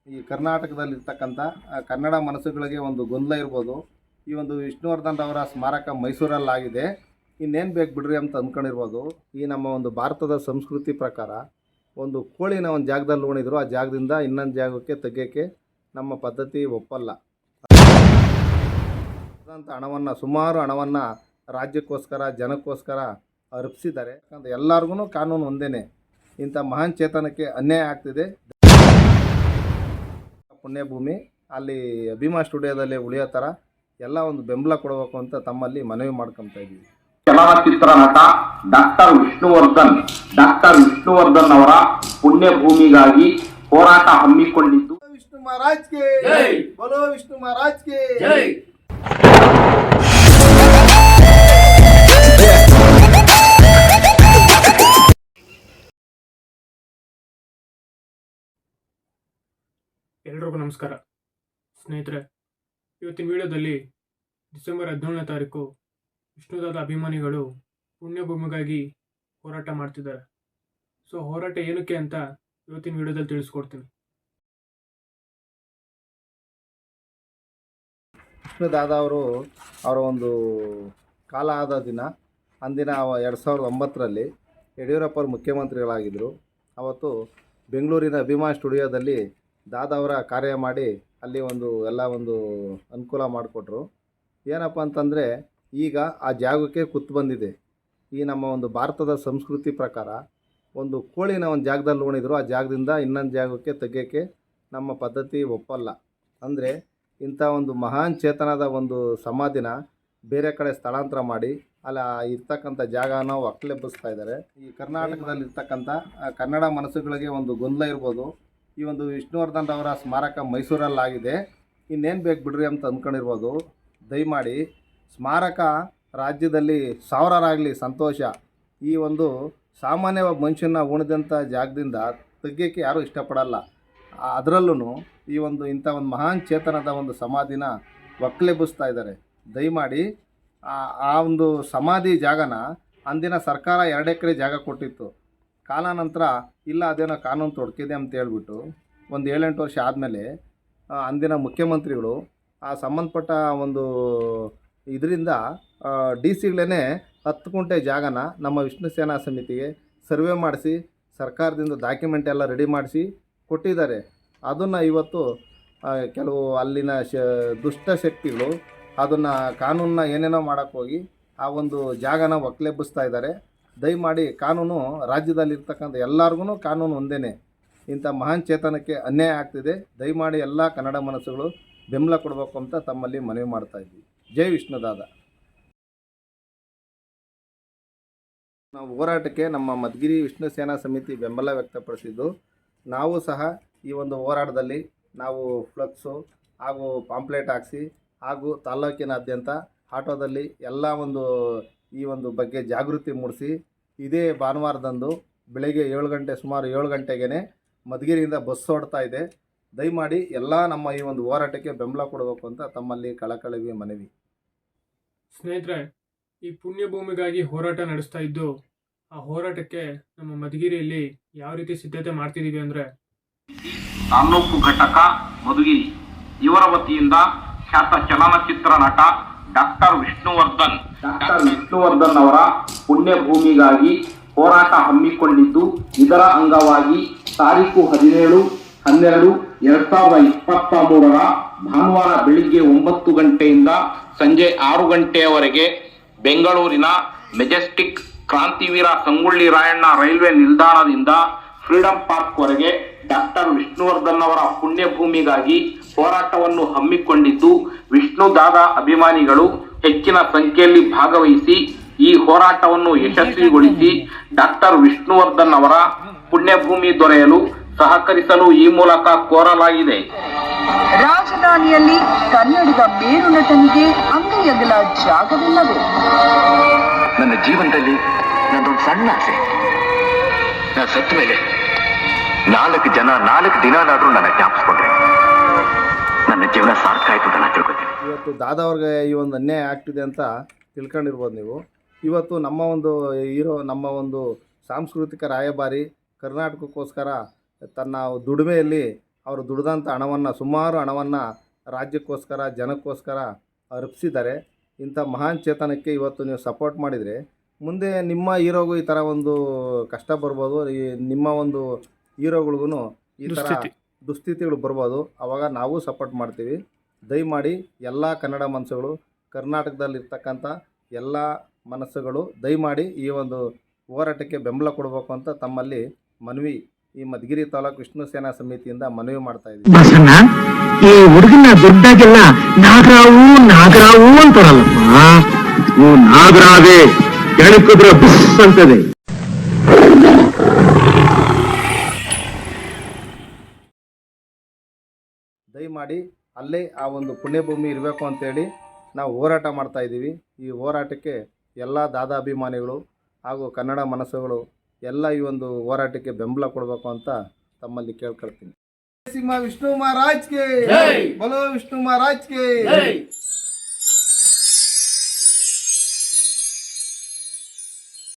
ಈ ಕರ್ನಾಟಕದಲ್ಲಿರ್ತಕ್ಕಂಥ ಕನ್ನಡ ಮನಸ್ಸುಗಳಿಗೆ ಒಂದು ಗೊಂದಲ ಇರ್ಬೋದು. ಈ ಒಂದು ವಿಷ್ಣುವರ್ಧನ್ ಅವರ ಸ್ಮಾರಕ ಮೈಸೂರಲ್ಲಾಗಿದೆ, ಇನ್ನೇನು ಬೇಕು ಬಿಡ್ರಿ ಅಂತ ಅಂದ್ಕೊಂಡಿರ್ಬೋದು. ಈ ನಮ್ಮ ಒಂದು ಭಾರತದ ಸಂಸ್ಕೃತಿ ಪ್ರಕಾರ ಒಂದು ಕೋಳಿನ ಒಂದು ಜಾಗದಲ್ಲಿ ಉಣಿದ್ರು, ಆ ಜಾಗದಿಂದ ಇನ್ನೊಂದು ಜಾಗಕ್ಕೆ ತೆಗೆಯೋಕ್ಕೆ ನಮ್ಮ ಪದ್ಧತಿ ಒಪ್ಪಲ್ಲ ಅಂತ ಹಣವನ್ನು, ಸುಮಾರು ಹಣವನ್ನು ರಾಜ್ಯಕ್ಕೋಸ್ಕರ ಜನಕ್ಕೋಸ್ಕರ ಅರ್ಪಿಸಿದ್ದಾರೆ. ಯಾಕಂದರೆ ಎಲ್ಲರಿಗೂ ಕಾನೂನು ಒಂದೇ. ಇಂಥ ಮಹಾನ್ ಚೇತನಕ್ಕೆ ಅನ್ಯಾಯ ಆಗ್ತಿದೆ. ಪುಣ್ಯಭೂಮಿ ಅಲ್ಲಿ ಅಭಿಮಾ ಸ್ಟುಡಿಯೋದಲ್ಲಿ ಉಳಿಯೋ ಥರ ಎಲ್ಲ ಒಂದು ಬೆಂಬಲ ಕೊಡಬೇಕು ಅಂತ ತಮ್ಮಲ್ಲಿ ಮನವಿ ಮಾಡ್ಕೊತಾ ಇದ್ದೀವಿ. ಚಲನಚಿತ್ರ ನಟ ಡಾಕ್ಟರ್ ವಿಷ್ಣುವರ್ಧನ್ ಅವರ ಪುಣ್ಯಭೂಮಿಗಾಗಿ ಹೋರಾಟ ಹಮ್ಮಿಕೊಂಡಿದ್ದು ವಿಷ್ಣು ಮಹಾರಾಜ್ಗೆ ಬೋಲೋ, ವಿಷ್ಣು ಮಹಾರಾಜ್ಗೆ ಜೈ. ಎಲ್ರಿಗೂ ನಮಸ್ಕಾರ ಸ್ನೇಹಿತರೆ. ಇವತ್ತಿನ ವಿಡಿಯೋದಲ್ಲಿ ಡಿಸೆಂಬರ್ 17ನೇ ತಾರೀಕು ವಿಷ್ಣುದಾದ ಅಭಿಮಾನಿಗಳು ಪುಣ್ಯಭೂಮಿಗಾಗಿ ಹೋರಾಟ ಮಾಡ್ತಿದ್ದಾರೆ. ಸೊ ಹೋರಾಟ ಏನಕ್ಕೆ ಅಂತ ಇವತ್ತಿನ ವಿಡಿಯೋದಲ್ಲಿ ತಿಳಿಸ್ಕೊಡ್ತೀನಿ. ವಿಷ್ಣುದಾದ ಅವರ ಒಂದು ಕಾಲ ಆದ ದಿನ, ಅಂದಿನ 2009ರಲ್ಲಿ ಯಡಿಯೂರಪ್ಪ ಮುಖ್ಯಮಂತ್ರಿಗಳಾಗಿದ್ದರು. ಅವತ್ತು ಬೆಂಗಳೂರಿನ ಅಭಿಮಾ ಸ್ಟುಡಿಯೋದಲ್ಲಿ ದಾದ ಅವರ ಕಾರ್ಯ ಮಾಡಿ ಅಲ್ಲಿ ಎಲ್ಲ ಒಂದು ಅನುಕೂಲ ಮಾಡಿಕೊಟ್ರು. ಏನಪ್ಪ ಅಂತಂದರೆ, ಈಗ ಆ ಜಾಗಕ್ಕೆ ಕುತ್ತು ಬಂದಿದೆ. ಈ ನಮ್ಮ ಒಂದು ಭಾರತದ ಸಂಸ್ಕೃತಿ ಪ್ರಕಾರ ಒಂದು ಕೋಳಿನ ಒಂದು ಜಾಗದಲ್ಲಿ ಉಣಿದ್ರು, ಆ ಜಾಗದಿಂದ ಇನ್ನೊಂದು ಜಾಗಕ್ಕೆ ತೆಗೆಯೋಕ್ಕೆ ನಮ್ಮ ಪದ್ಧತಿ ಒಪ್ಪಲ್ಲ. ಅಂದರೆ ಇಂಥ ಒಂದು ಮಹಾನ್ ಚೇತನದ ಒಂದು ಸಮಾಧಿನ ಬೇರೆ ಕಡೆ ಸ್ಥಳಾಂತರ ಮಾಡಿ ಅಲ್ಲಿ ಇರ್ತಕ್ಕಂಥ ಜಾಗನ ಒಕ್ಕಲೆಬ್ಬಿಸ್ತಾ ಇದ್ದಾರೆ. ಈ ಕರ್ನಾಟಕದಲ್ಲಿರ್ತಕ್ಕಂಥ ಕನ್ನಡ ಮನಸ್ಸುಗಳಿಗೆ ಒಂದು ಗೊಂದಲ ಇರ್ಬೋದು. ಈ ಒಂದು ವಿಷ್ಣುವರ್ಧನ್ ಅವರ ಸ್ಮಾರಕ ಮೈಸೂರಲ್ಲಾಗಿದೆ, ಇನ್ನೇನು ಬೇಕು ಬಿಡ್ರಿ ಅಂತ ಅಂದ್ಕೊಂಡಿರ್ಬೋದು. ದಯಮಾಡಿ ಸ್ಮಾರಕ ರಾಜ್ಯದಲ್ಲಿ ಸಾವಿರಾರಾಗಲಿ ಸಂತೋಷ. ಈ ಒಂದು ಸಾಮಾನ್ಯ ಮನುಷ್ಯನ ಉಣಿದಂಥ ಜಾಗದಿಂದ ತೆಗಿಯೋಕ್ಕೆ ಯಾರೂ ಇಷ್ಟಪಡಲ್ಲ. ಅದರಲ್ಲೂ ಈ ಇಂಥ ಒಂದು ಮಹಾನ್ ಚೇತನದ ಒಂದು ಸಮಾಧಿನ ಒಕ್ಕಲೆಬ್ಬಿಸ್ತಾ ಇದ್ದಾರೆ. ದಯಮಾಡಿ ಆ ಒಂದು ಸಮಾಧಿ ಜಾಗನ ಅಂದಿನ ಸರ್ಕಾರ 2 ಎಕರೆ ಜಾಗ ಕೊಟ್ಟಿತ್ತು. ಕಾಲಾನಂತರ ಇಲ್ಲ, ಅದೇನೋ ಕಾನೂನು ತೊಡಕಿದೆ ಅಂತ ಹೇಳ್ಬಿಟ್ಟು ಒಂದು 7-8 ವರ್ಷ ಆದಮೇಲೆ ಅಂದಿನ ಮುಖ್ಯಮಂತ್ರಿಗಳು ಆ ಸಂಬಂಧಪಟ್ಟ ಒಂದು ಇದರಿಂದ DC-ಗಳೇ 10 ಗುಂಟೆ ಜಾಗನ ನಮ್ಮ ವಿಷ್ಣು ಸೇನಾ ಸಮಿತಿಗೆ ಸರ್ವೆ ಮಾಡಿಸಿ ಸರ್ಕಾರದಿಂದ ಡಾಕ್ಯುಮೆಂಟ್ ಎಲ್ಲ ರೆಡಿ ಮಾಡಿಸಿ ಕೊಟ್ಟಿದ್ದಾರೆ. ಅದನ್ನು ಇವತ್ತು ಕೆಲವು ಅಲ್ಲಿನ ದುಷ್ಟ ಶಕ್ತಿಗಳು ಅದನ್ನು ಕಾನೂನನ್ನ ಏನೇನೋ ಮಾಡೋಕ್ಕೋಗಿ ಆ ಒಂದು ಜಾಗನ ಒಕ್ಕಲೆಬ್ಬಿಸ್ತಾ ಇದ್ದಾರೆ. ದಯಮಾಡಿ ಕಾನೂನು ರಾಜ್ಯದಲ್ಲಿರ್ತಕ್ಕಂಥ ಎಲ್ಲರಿಗೂ ಕಾನೂನು ಒಂದೇ. ಇಂಥ ಮಹಾನ್ ಚೇತನಕ್ಕೆ ಅನ್ಯಾಯ ಆಗ್ತಿದೆ. ದಯಮಾಡಿ ಎಲ್ಲ ಕನ್ನಡ ಮನಸ್ಸುಗಳು ಬೆಂಬಲ ಕೊಡಬೇಕು ಅಂತ ತಮ್ಮಲ್ಲಿ ಮನವಿ ಮಾಡ್ತಾ ಇದ್ದೀವಿ. ಜೈ ವಿಷ್ಣುದಾದ. ನಾವು ಹೋರಾಟಕ್ಕೆ ನಮ್ಮ ಮಧುಗಿರಿ ವಿಷ್ಣು ಸೇನಾ ಸಮಿತಿ ಬೆಂಬಲ ವ್ಯಕ್ತಪಡಿಸಿದ್ದು. ನಾವು ಸಹ ಈ ಒಂದು ಹೋರಾಟದಲ್ಲಿ ನಾವು ಫ್ಲೆಕ್ಸು ಹಾಗೂ ಪಾಂಪ್ಲೆಟ್ ಹಾಕಿಸಿ ಹಾಗೂ ತಾಲ್ಲೂಕಿನಾದ್ಯಂತ ಆಟೋದಲ್ಲಿ ಎಲ್ಲ ಈ ಬಗ್ಗೆ ಜಾಗೃತಿ ಮೂಡಿಸಿ ಇದೇ ಭಾನುವಾರದಂದು ಬೆಳಗ್ಗೆ 7 ಗಂಟೆ, ಸುಮಾರು 7 ಗಂಟೆಗೇ ಮಧುಗಿರಿಯಿಂದ ಬಸ್ ಹೊಡ್ತಾ ಇದೆ. ದಯಮಾಡಿ ಎಲ್ಲ ನಮ್ಮ ಈ ಒಂದು ಹೋರಾಟಕ್ಕೆ ಬೆಂಬಲ ಕೊಡಬೇಕು ಅಂತ ತಮ್ಮಲ್ಲಿ ಕಳಕಳಿ ಮನವಿ. ಸ್ನೇಹಿತರೆ, ಈ ಪುಣ್ಯಭೂಮಿಗಾಗಿ ಹೋರಾಟ ನಡೆಸ್ತಾ ಇದ್ದು, ಆ ಹೋರಾಟಕ್ಕೆ ನಮ್ಮ ಮಧುಗಿರಿಯಲ್ಲಿ ಯಾವ ರೀತಿ ಸಿದ್ಧತೆ ಮಾಡ್ತಿದ್ದೀವಿ ಅಂದರೆ, ತಾಲೂಕು ಘಟಕ ಮಧುಗಿರಿ ಇವರ ವತಿಯಿಂದ ಖ್ಯಾತ ಚಲನಚಿತ್ರ ನಟ ಡಾಕ್ಟರ್ ವಿಷ್ಣುವರ್ಧನ್ ಅವರ ಪುಣ್ಯಭೂಮಿಗಾಗಿ ಹೋರಾಟ ಹಮ್ಮಿಕೊಂಡಿದ್ದು, ಇದರ ಅಂಗವಾಗಿ ತಾರೀಕು 17/12/2023 ಭಾನುವಾರ ಬೆಳಿಗ್ಗೆ 9 ಗಂಟೆಯಿಂದ ಸಂಜೆ 6 ಗಂಟೆಯವರೆಗೆ ಬೆಂಗಳೂರಿನ ಮೆಜೆಸ್ಟಿಕ್ ಕ್ರಾಂತಿವೀರ ಸಂಗೊಳ್ಳಿ ರಾಯಣ್ಣ ರೈಲ್ವೆ ನಿಲ್ದಾಣದಿಂದ ಫ್ರೀಡಂ ಪಾರ್ಕ್ವರೆಗೆ ಡಾಕ್ಟರ್ ವಿಷ್ಣುವರ್ಧನ್ ಅವರ ಪುಣ್ಯಭೂಮಿಗಾಗಿ ಹೋರಾಟವನ್ನು ಹಮ್ಮಿಕೊಂಡಿದ್ದು, ವಿಷ್ಣುದಾದ ಅಭಿಮಾನಿಗಳು ಹೆಚ್ಚಿನ ಸಂಖ್ಯೆಯಲ್ಲಿ ಭಾಗವಹಿಸಿ ಈ ಹೋರಾಟವನ್ನು ಯಶಸ್ವಿಗೊಳಿಸಿ ಡಾಕ್ಟರ್ ವಿಷ್ಣುವರ್ಧನ್ ಅವರ ಪುಣ್ಯಭೂಮಿ ದೊರೆಯಲು ಸಹಕರಿಸಲು ಈ ಮೂಲಕ ಕೋರಲಾಗಿದೆ. ರಾಜಧಾನಿಯಲ್ಲಿ ಕನ್ನಡದ ಮೇರು ನಟನಿಗೆ ಅಂಗೈಯಗಲ ಜಾಗವಿಲ್ಲವೇ? ನನ್ನ ಜೀವನದಲ್ಲಿ ನನ್ನೊಂದು ಸಣ್ಣ ಆಸೆ, ನಾನು ಸತ್ತ ಮೇಲೆ 4 ಜನ 4 ದಿನನಾದರೂ ನನ್ನ ಜ್ಞಾಪಿಸ್ಕೊಂಡ್ರೆ ನನ್ನ ಜೀವನ ಸಾರ್ಥಕ ಆಯಿತು ಅಂತ ನಾನು ತಿಳ್ಕೊತೀನಿ. ಇವತ್ತು ದಾದವ್ರಿಗೆ ಈ ಒಂದು ಅನ್ಯಾಯ ಆಗ್ತಿದೆ ಅಂತ ತಿಳ್ಕೊಂಡಿರ್ಬೋದು ನೀವು. ಇವತ್ತು ನಮ್ಮ ಒಂದು ಸಾಂಸ್ಕೃತಿಕ ರಾಯಭಾರಿ ಕರ್ನಾಟಕಕ್ಕೋಸ್ಕರ ತನ್ನ ದುಡಿಮೆಯಲ್ಲಿ ಅವರು ದುಡಿದಂಥ ಹಣವನ್ನು ಸುಮಾರು ಹಣವನ್ನು ರಾಜ್ಯಕ್ಕೋಸ್ಕರ ಜನಕ್ಕೋಸ್ಕರ ಅರ್ಪಿಸಿದ್ದಾರೆ. ಇಂಥ ಮಹಾನ್ ಚೇತನಕ್ಕೆ ಇವತ್ತು ನೀವು ಸಪೋರ್ಟ್ ಮಾಡಿದರೆ ಮುಂದೆ ನಿಮ್ಮ ಹೀರೋಗೂ ಈ ಥರ ಒಂದು ಕಷ್ಟ ಬರ್ಬೋದು, ನಿಮ್ಮ ಒಂದು ಹೀರೋಗಳಿಗೂ ಈ ಥರ ದುಸ್ಥಿತಿಗಳು ಬರ್ಬೋದು. ಆವಾಗ ನಾವು ಸಪೋರ್ಟ್ ಮಾಡ್ತೀವಿ. ದಯಮಾಡಿ ಎಲ್ಲ ಕನ್ನಡ ಮನಸ್ಸುಗಳು, ಕರ್ನಾಟಕದಲ್ಲಿರ್ತಕ್ಕಂಥ ಎಲ್ಲ ಮನಸ್ಸುಗಳು ದಯಮಾಡಿ ಈ ಒಂದು ಹೋರಾಟಕ್ಕೆ ಬೆಂಬಲ ಕೊಡಬೇಕು ಅಂತ ತಮ್ಮಲ್ಲಿ ಮನವಿ, ಈ ಮಧುಗಿರಿ ತಾಲೂಕು ವಿಷ್ಣು ಸೇನಾ ಸಮಿತಿಯಿಂದ ಮನವಿ ಮಾಡ್ತಾ ಇದ್ದೀವಿ. ಬಸಣ್ಣ, ಈ ಹುಡುಗನ ದೊಡ್ಡಾಗೆಲ್ಲ ನಾಗರಾವು ಅಂತಾರಲ್ಲಪ್ಪ, ನಾಗರಾವೇ ಕೆಣಕಿದ್ರ ಬಿಸ್ ಅಂತದೆ. ದಯಮಾಡಿ ಅಲ್ಲೇ ಆ ಒಂದು ಪುಣ್ಯಭೂಮಿ ಇರಬೇಕು ಅಂತೇಳಿ ನಾವು ಹೋರಾಟ ಮಾಡ್ತಾ ಇದ್ದೀವಿ. ಈ ಹೋರಾಟಕ್ಕೆ ಎಲ್ಲ ದಾದಾಭಿಮಾನಿಗಳು ಹಾಗೂ ಕನ್ನಡ ಮನಸ್ಸುಗಳು ಎಲ್ಲ ಈ ಒಂದು ಹೋರಾಟಕ್ಕೆ ಬೆಂಬಲ ಕೊಡಬೇಕು ಅಂತ ತಮ್ಮಲ್ಲಿ ಕೇಳ್ಕೊಳ್ತೀನಿ. ಸಿಂಹ ವಿಷ್ಣು ಮಹಾರಾಜ್ಗೆ, ಬಲೋ ವಿಷ್ಣು ಮಹಾರಾಜ್ಗೆ.